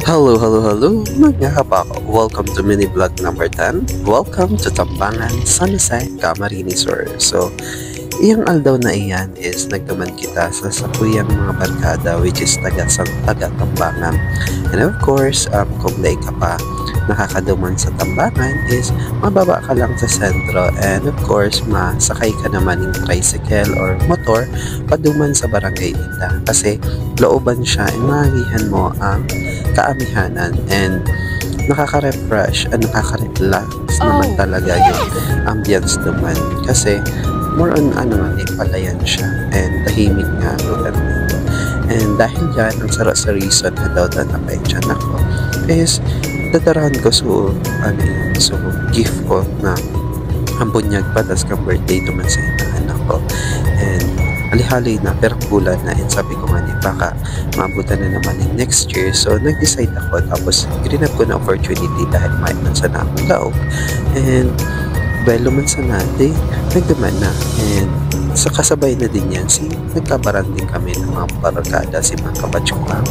Hello, hello, hello, mga kapako. Welcome to mini vlog number 10. Welcome to Tambangan, San Jose, Camarines Sur. So, iyang aldaw na iyan is nagdaman kita sa sakuyang mga barkada which is taga Tambangan. And of course, kung laig ka pa nakakaduman sa Tambangan is mababa ka lang sa sentro and of course masakay ka naman ng tricycle or motor paduman sa barangay nila kasi looban siya and maagihan mo ang kaamihanan and nakaka-refresh at nakaka-relax naman talaga yung ambience naman kasi more on palayan siya and tahimik nga lugar nito. And dahil dyan, ang sarap sa reason na daw tatapay dyan ako is dadarahan ko so gift ko na ang bunyag pa tas ka birthday naman sa inaanak ko and hali-hali na pero bulan na and sabi ko nga baka maabutan na naman in next year so nag-decide ako tapos grinab ko na opportunity dahil may man sana akong laog and belo man sana nagdaman na and sa kasabay na din yan nagkabaran din kami ng mga barkada si mga kabatch ko ang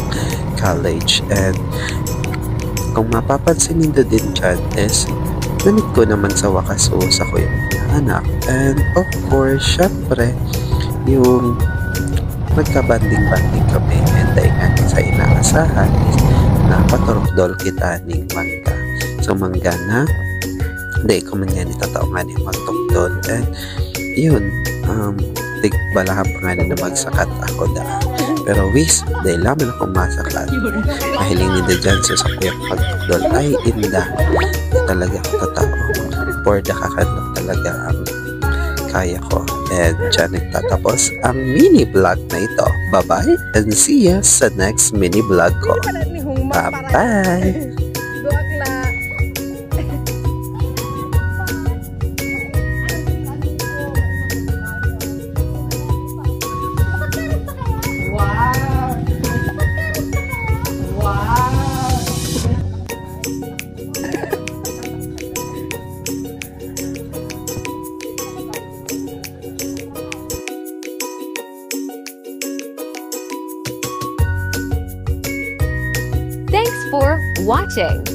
college and kung mapapansin nindo din dyan is namit ko naman sa wakas sa ko yung anak and of course syempre yung nagkabanding-banding kami and dahil nga sa inaasahan is napaturokdol kita ng mangga so mangga na dahil ko man yan itatao nga ng magtungdol and yun balahan pa nga na magsakat ako pero wis dahil laman akong masakat mahiling nila dyan sa sakuyang pagtukdol ay inda talaga ako tatao for the kakandok talaga ang kaya ko and dyan nagtatapos ang mini vlog na ito. Bye bye and see ya sa next mini vlog ko. Bye bye. Thanks for watching.